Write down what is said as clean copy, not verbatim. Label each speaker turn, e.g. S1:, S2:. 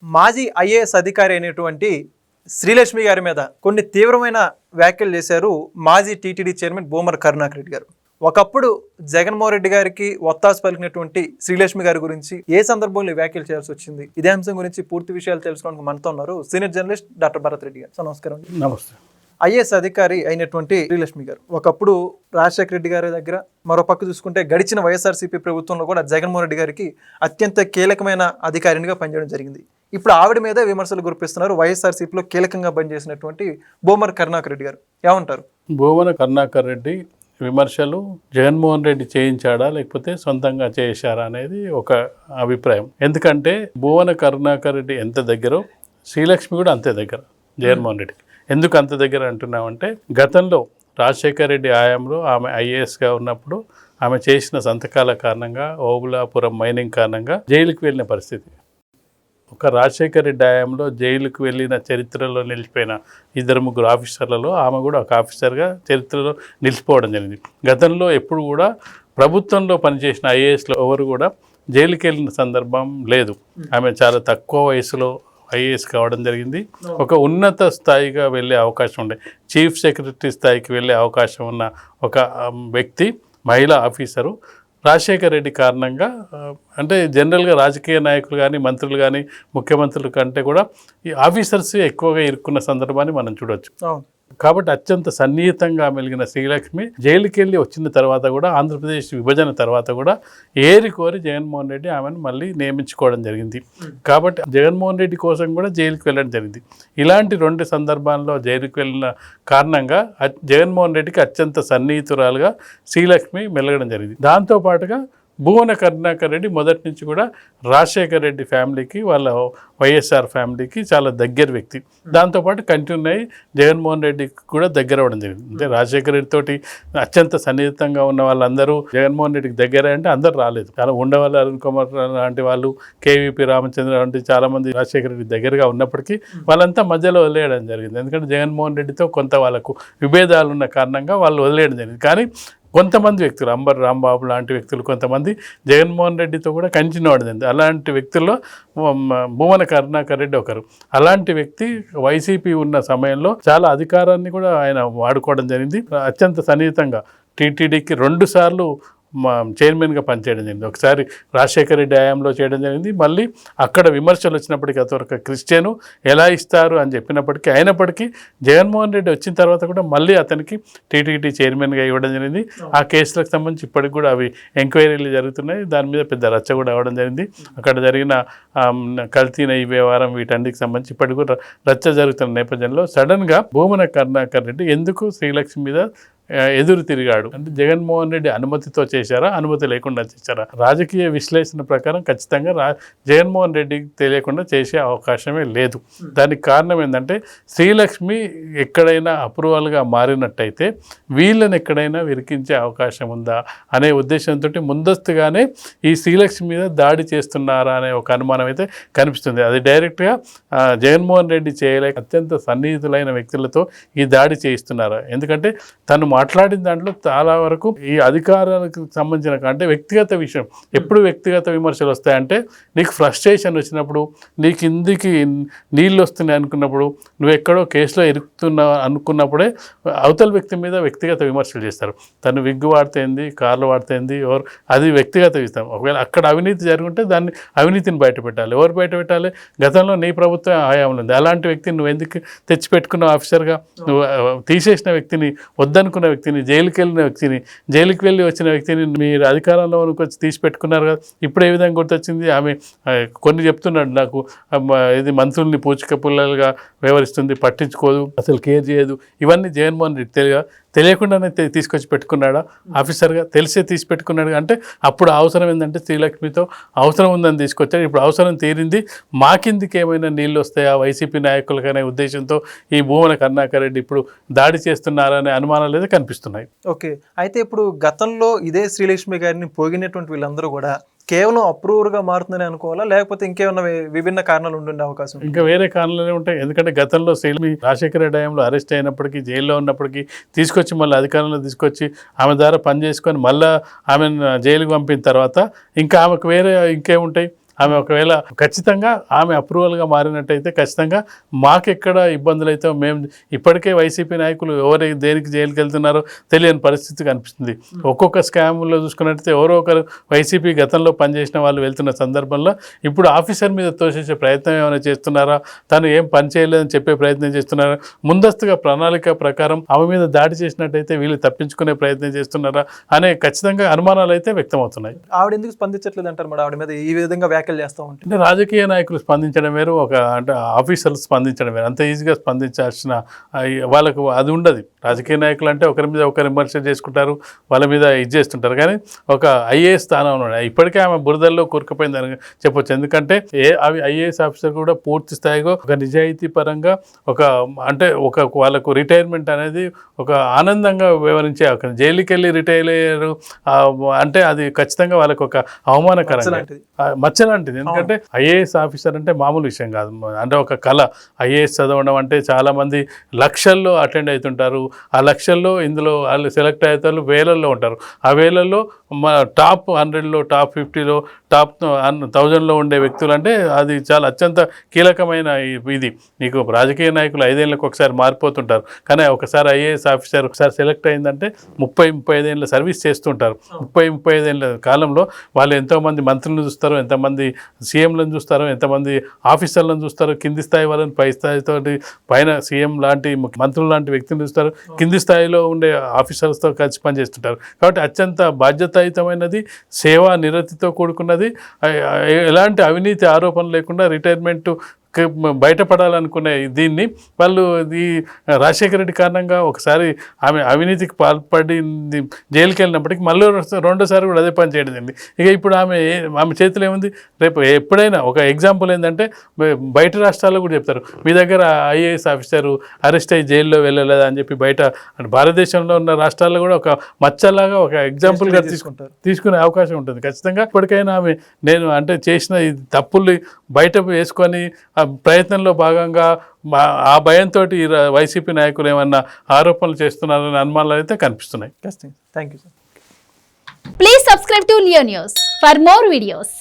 S1: మాజీ ఐఏఎస్ అధికారి అయినటువంటి శ్రీలక్ష్మి గారి మీద కొన్ని తీవ్రమైన వ్యాఖ్యలు చేశారు మాజీ టీటీడీ చైర్మన్ భూమన కరుణాకర్ రెడ్డి గారు. ఒకప్పుడు జగన్మోహన్ రెడ్డి గారికి ఒత్తాసు పలికినటువంటి శ్రీలక్ష్మి గారి గురించి ఏ సందర్భంలో వ్యాఖ్యలు చేయాల్సి వచ్చింది, ఇదే అంశం గురించి పూర్తి విషయాలు తెలుసుకోవడానికి మనతో ఉన్నారు senior journalist doctor Bharat Reddy గారు. నమస్కారం.
S2: నమస్తే.
S1: ఐఏఎస్ అధికారి అయినటువంటి శ్రీలక్ష్మి గారు ఒకప్పుడు రాజశేఖర రెడ్డి గారి దగ్గర, మరో పక్క చూసుకుంటే గడిచిన వైఎస్ఆర్సీపీ ప్రభుత్వంలో కూడా జగన్మోహన్ రెడ్డి గారికి అత్యంత కీలకమైన అధికారినిగా పనిచేయడం జరిగింది. ఇప్పుడు ఆవిడ మీద విమర్శలు గురిపిస్తున్నారు వైఎస్ఆర్సీపీలో కీలకంగా పనిచేసినటువంటి భూమన కరుణాకర్ రెడ్డి గారు. ఏమంటారు?
S2: భూమన కరుణాకర్ రెడ్డి విమర్శలు జగన్మోహన్ రెడ్డి చేయించాడా లేకపోతే సొంతంగా చేశారా అనేది ఒక అభిప్రాయం. ఎందుకంటే భూమన కరుణాకర్ రెడ్డి ఎంత దగ్గరో శ్రీలక్ష్మి కూడా అంతే దగ్గర జగన్మోహన్ రెడ్డికి. ఎందుకు అంత దగ్గర అంటున్నామంటే, గతంలో రాజశేఖర రెడ్డి హయాంలో ఆమె ఐఏఎస్గా ఉన్నప్పుడు ఆమె చేసిన సంతకాల కారణంగా, ఓబులాపురం మైనింగ్ కారణంగా జైలుకి వెళ్ళిన పరిస్థితి. ఒక రాజశేఖర రెడ్డి హయాంలో జైలుకు వెళ్ళిన చరిత్రలో నిలిచిపోయిన 2-3 ఆఫీసర్లలో ఆమె కూడా ఒక ఆఫీసర్గా చరిత్రలో నిలిచిపోవడం జరిగింది. గతంలో ఎప్పుడు కూడా ప్రభుత్వంలో పనిచేసిన ఐఏఎస్లో ఎవరు కూడా జైలుకి వెళ్ళిన సందర్భం లేదు. ఆమె చాలా తక్కువ వయసులో ఐఏఎస్ కావడం జరిగింది. ఒక ఉన్నత స్థాయిగా వెళ్ళే అవకాశం ఉండే, చీఫ్ సెక్రటరీ స్థాయికి వెళ్ళే అవకాశం ఉన్న ఒక వ్యక్తి, మహిళా ఆఫీసరు రాజశేఖర రెడ్డి కారణంగా, అంటే జనరల్గా రాజకీయ నాయకులు కానీ మంత్రులు కానీ ముఖ్యమంత్రుల కంటే కూడా ఈ ఆఫీసర్స్ ఎక్కువగా ఇరుక్కున్న సందర్భాన్ని మనం చూడవచ్చు. కాబట్టి అత్యంత సన్నిహితంగా మెలిగిన శ్రీలక్ష్మి జైలుకి వెళ్ళి వచ్చిన తర్వాత కూడా, ఆంధ్రప్రదేశ్ విభజన తర్వాత కూడా ఏరి కోరి జగన్మోహన్ రెడ్డి ఆమెను మళ్ళీ నియమించుకోవడం జరిగింది. కాబట్టి జగన్మోహన్ రెడ్డి కోసం కూడా జైలుకి వెళ్ళడం జరిగింది. ఇలాంటి 2 సందర్భాల్లో జైలుకి వెళ్ళిన కారణంగా జగన్మోహన్ రెడ్డికి అత్యంత సన్నిహితురాలుగా శ్రీలక్ష్మి మెలగడం జరిగింది. దాంతోపాటుగా భూమన కరుణాకర్ రెడ్డి మొదటి నుంచి కూడా రాజశేఖర రెడ్డి ఫ్యామిలీకి, వాళ్ళ వైఎస్ఆర్ ఫ్యామిలీకి చాలా దగ్గర వ్యక్తి. దాంతోపాటు కంటిన్యూ అయ్యి జగన్మోహన్ రెడ్డికి కూడా దగ్గర అవ్వడం జరిగింది. అంటే రాజశేఖర రెడ్డితోటి అత్యంత సన్నిహితంగా ఉన్న వాళ్ళందరూ జగన్మోహన్ రెడ్డికి దగ్గర అంటే అందరూ రాలేదు. చాలా ఉండేవాళ్ళు, అరుణ్ కుమార్ లాంటి వాళ్ళు, కేవీపీ రామచంద్ర లాంటి చాలామంది రాజశేఖర రెడ్డి దగ్గరగా ఉన్నప్పటికీ వాళ్ళంతా మధ్యలో వదిలేయడం జరిగింది. ఎందుకంటే జగన్మోహన్ రెడ్డితో కొంత వాళ్ళకు విభేదాలు ఉన్న కారణంగా వాళ్ళు వదిలేయడం జరిగింది. కానీ కొంతమంది వ్యక్తులు, అంబర్ రాంబాబు లాంటి వ్యక్తులు కొంతమంది జగన్మోహన్ రెడ్డితో కూడా కంటిన్యూ అవ్వడం. అలాంటి వ్యక్తుల్లో భూమన కరుణాకర్ రెడ్డి ఒకరు. అలాంటి వ్యక్తి వైసీపీ ఉన్న సమయంలో చాలా అధికారాన్ని కూడా ఆయన వాడుకోవడం జరిగింది. అత్యంత సన్నిహితంగా టీటీడీకి 2 సార్లు చైర్మన్గా పనిచేయడం జరిగింది. ఒకసారి రాజశేఖర రెడ్డి హయాంలో చేయడం జరిగింది. మళ్ళీ అక్కడ విమర్శలు వచ్చినప్పటికీ అతను ఒక క్రిస్టియను ఎలా ఇస్తారు అని చెప్పినప్పటికీ, అయినప్పటికీ జగన్మోహన్ రెడ్డి వచ్చిన తర్వాత కూడా మళ్ళీ అతనికి టీటీడీ చైర్మన్గా ఇవ్వడం జరిగింది. ఆ కేసులకు సంబంధించి ఇప్పటికి కూడా అవి ఎంక్వైరీలు జరుగుతున్నాయి. దాని మీద పెద్ద రచ్చ కూడా అవ్వడం జరిగింది. అక్కడ జరిగిన కల్తీ నెయ్యి వ్యవహారం, వీటన్నిటికి సంబంధించి ఇప్పటికి కూడా రచ్చ జరుగుతున్న నేపథ్యంలో సడన్గా భూమన కరుణాకర్ రెడ్డి ఎందుకు శ్రీలక్ష్మి మీద ఎదురు తిరిగాడు అంటే, జగన్మోహన్ రెడ్డి అనుమతితో చేశారా, అనుమతి లేకుండా చేశారా? రాజకీయ విశ్లేషణ ప్రకారం ఖచ్చితంగా జగన్మోహన్ రెడ్డికి తెలియకుండా చేసే అవకాశమే లేదు. దానికి కారణం ఏంటంటే, శ్రీలక్ష్మి ఎక్కడైనా అప్రూవల్గా మారినట్టయితే వీళ్ళని ఎక్కడైనా విరికించే అవకాశం ఉందా అనే ఉద్దేశంతో ముందస్తుగానే ఈ శ్రీలక్ష్మి మీద దాడి చేస్తున్నారా అనే ఒక అనుమానం అయితే కనిపిస్తుంది. అది డైరెక్ట్గా జగన్మోహన్ రెడ్డి చేయలేక అత్యంత సన్నిహితులైన వ్యక్తులతో ఈ దాడి చేయిస్తున్నారా? ఎందుకంటే తను మాట్లాడిన దాంట్లో చాలా వరకు ఈ అధికారాలకు సంబంధించిన, అంటే వ్యక్తిగత విషయం. ఎప్పుడు వ్యక్తిగత విమర్శలు వస్తాయంటే, నీకు ఫ్రస్ట్రేషన్ వచ్చినప్పుడు, నీకు ఇందుకి నీళ్ళు వస్తున్నాయి అనుకున్నప్పుడు, నువ్వు ఎక్కడో కేసులో ఇరుక్కుతున్నావు అనుకున్నప్పుడే అవతల వ్యక్తి మీద వ్యక్తిగత విమర్శలు చేస్తారు. తను విగ్గు వాడితేంది, కార్లు వాడితేంది, అది వ్యక్తిగత విషయం. ఒకవేళ అక్కడ అవినీతి జరుగుంటే దాన్ని అవినీతిని బయట పెట్టాలి. ఎవరు బయట పెట్టాలి? గతంలో నీ ప్రభుత్వం హయాంలో ఉంది. అలాంటి వ్యక్తిని నువ్వు ఎందుకు తెచ్చిపెట్టుకున్నావు ఆఫీసర్గా? నువ్వు తీసేసిన వ్యక్తిని, వద్దనుకున్న వ్యక్తిని, జైలుకి వెళ్ళిన వ్యక్తిని, జైలుకి వెళ్ళి వచ్చిన వ్యక్తిని మీరు అధికారంలో వచ్చి తీసి పెట్టుకున్నారు కదా. ఇప్పుడు ఏ విధంగా గుర్తొచ్చింది? ఆమె కొన్ని చెప్తున్నాడు, నాకు ఇది మంత్రుల్ని పూచిక పుల్లలుగా వ్యవహరిస్తుంది, పట్టించుకోదు, అసలు కేర్ చేయదు. ఇవన్నీ జగన్మోహన్ రెడ్డి తెలియకుండానే తీసుకొచ్చి పెట్టుకున్నాడా ఆఫీసర్గా? తెలిసే తీసి పెట్టుకున్నాడు. అంటే అప్పుడు అవసరం ఏంటంటే శ్రీలక్ష్మితో అవసరం ఉందని తీసుకొచ్చాడు. ఇప్పుడు అవసరం తీరింది, మా కిందికి ఏమైనా నీళ్ళు వస్తాయా వైసీపీ నాయకులకనే ఉద్దేశంతో ఈ భూమన కరుణాకర్ రెడ్డి ఇప్పుడు దాడి చేస్తున్నారనే అనుమానాలు అయితే కనిపిస్తున్నాయి.
S1: ఓకే, అయితే ఇప్పుడు గతంలో ఇదే శ్రీలక్ష్మి గారిని పోగినటువంటి వీళ్ళందరూ కూడా కేవలం అప్రూవర్గా మారుతుందని అనుకోవాలా, లేకపోతే ఇంకేమన్నా విభిన్న కారణాలు ఉండే అవకాశం?
S2: ఇంకా వేరే కారణాలే ఉంటాయి. ఎందుకంటే గతంలో శ్రీలక్ష్మి రాజశేఖర రెడ్డి హయాంలో అరెస్ట్ అయినప్పటికీ, జైల్లో ఉన్నప్పటికీ తీసుకొచ్చి మళ్ళీ అధికారంలో తీసుకొచ్చి ఆమె ద్వారా పనిచేసుకొని మళ్ళీ ఆమెను జైలుకి పంపిన తర్వాత ఇంకా ఆమెకు వేరే ఇంకేముంటాయి? ఆమె ఒకవేళ ఖచ్చితంగా ఆమె అప్రూవల్గా మారినట్టయితే ఖచ్చితంగా మాకెక్కడ ఇబ్బందులు అయితే మేము ఇప్పటికే వైసీపీ నాయకులు ఎవరు దేనికి జైలుకి వెళ్తున్నారో తెలియని పరిస్థితి కనిపిస్తుంది. ఒక్కొక్క స్కామ్లో చూసుకున్నట్టయితే ఎవరో ఒకరు వైసీపీ గతంలో పనిచేసిన వాళ్ళు వెళ్తున్న సందర్భంలో ఇప్పుడు ఆఫీసర్ మీద తోసేసే ప్రయత్నం ఏమైనా చేస్తున్నారా, తను ఏం పని చేయలేదని చెప్పే ప్రయత్నం చేస్తున్నారా, ముందస్తుగా ప్రణాళిక ప్రకారం ఆమె మీద దాడి చేసినట్టయితే వీళ్ళు తప్పించుకునే ప్రయత్నం చేస్తున్నారా అనే ఖచ్చితంగా అనుమానాలు అయితే వ్యక్తమవుతున్నాయి.
S1: ఆవిడ ఎందుకు స్పందించట్లేదు అంటారు మరి? ఆవిడ మీద ఈ విధంగా వ్యాఖ్యలు చేస్తూ ఉంటే
S2: అంటే రాజకీయ నాయకులు స్పందించడం వేరు, అంటే ఆఫీసర్లు స్పందించడం వేరు. అంత ఈజీగా స్పందించాల్సిన వాళ్ళకు అది ఉండదు. రాజకీయ నాయకులు అంటే ఒకరి మీద ఒకరు విమర్శ చేసుకుంటారు, వాళ్ళ మీద ఇది చేస్తుంటారు. కానీ ఒక ఐఏఎస్ స్థానంలో ఇప్పటికే ఆమె బురదల్లో కూరుకుపోయిందని చెప్పొచ్చు. ఎందుకంటే అవి ఐఏఎస్ ఆఫీసర్ కూడా పూర్తి స్థాయిగా ఒక నిజాయితీ పరంగా ఒక వాళ్ళకు రిటైర్మెంట్ అనేది ఒక ఆనందంగా వివరించే ఒక జైలుకి వెళ్ళి రిటైర్ అయ్యారు అంటే అది ఖచ్చితంగా వాళ్ళకు ఒక అవమానకరంగా మచ్చలాంటిది. ఎందుకంటే ఐఏఎస్ ఆఫీసర్ అంటే మామూలు విషయం కాదు. అంటే ఒక కళ. ఐఏఎస్ చదవడం అంటే చాలామంది లక్షల్లో అటెండ్ అవుతుంటారు. ఆ లక్షల్లో ఇందులో వాళ్ళు సెలెక్ట్ అవుతారు, వేలల్లో ఉంటారు. ఆ వేలల్లో టాప్ 100లో, టాప్ 50లో, టాప్ 1000లో ఉండే వ్యక్తులు అంటే అది చాలా అత్యంత కీలకమైన ఇది. నీకు రాజకీయ నాయకులు 5 ఏళ్ళకి ఒకసారి మారిపోతుంటారు, కానీ ఒకసారి ఐఏఎస్ ఆఫీసర్ ఒకసారి సెలెక్ట్ అయిందంటే 30-35 ఏళ్ళ సర్వీస్ చేస్తుంటారు. 30-35 ఏళ్ళ కాలంలో వాళ్ళు ఎంతోమంది మంత్రులను చూస్తారు, ఎంతమంది సీఎంలను చూస్తారు, ఎంతమంది ఆఫీసర్లను చూస్తారు, కింది స్థాయి వాళ్ళని పై స్థాయితో పైన సీఎం లాంటి మంత్రులు లాంటి వ్యక్తిని చూస్తారు, కింది స్థాయిలో ఉండే ఆఫీసర్స్తో కలిసి పనిచేస్తుంటారు. కాబట్టి అత్యంత బాధ్యతాయుతమైనది, సేవా నిరతితో కూడుకున్నది, ఎలాంటి అవినీతి ఆరోపణ లేకుండా రిటైర్మెంట్ బయటపడాలనుకునే దీన్ని వాళ్ళు ఈ రాజశేఖర రెడ్డి కారణంగా ఒకసారి ఆమె అవినీతికి పాల్పడి జైలుకి వెళ్ళినప్పటికీ మళ్ళీ రెండోసారి కూడా అదే పని చేయడం జరిగింది. ఇక ఇప్పుడు ఆమె చేతిలో ఏముంది? రేపు ఎప్పుడైనా ఒక ఎగ్జాంపుల్ ఏంటంటే బయట రాష్ట్రాల్లో కూడా చెప్తారు, మీ దగ్గర ఐఏఎస్ ఆఫీసరు అరెస్ట్ అయ్యి జైల్లో వెళ్ళలేదా అని చెప్పి బయట భారతదేశంలో ఉన్న రాష్ట్రాల్లో కూడా ఒక మచ్చలాగా ఒక ఎగ్జాంపుల్గా తీసుకునే అవకాశం ఉంటుంది ఖచ్చితంగా. ఇప్పటికైనా ఆమె నేను అంటే చేసిన ఈ తప్పుల్ని బయట వేసుకొని ప్రయత్నంలో భాగంగా ఆ భయంతో వైసీపీ నాయకులు ఏమన్నా ఆరోపణలు చేస్తున్నారనే అనుమానాలు అయితే కనిపిస్తున్నాయి.
S1: Thank you sir.
S3: Please subscribe to Leo news for more videos.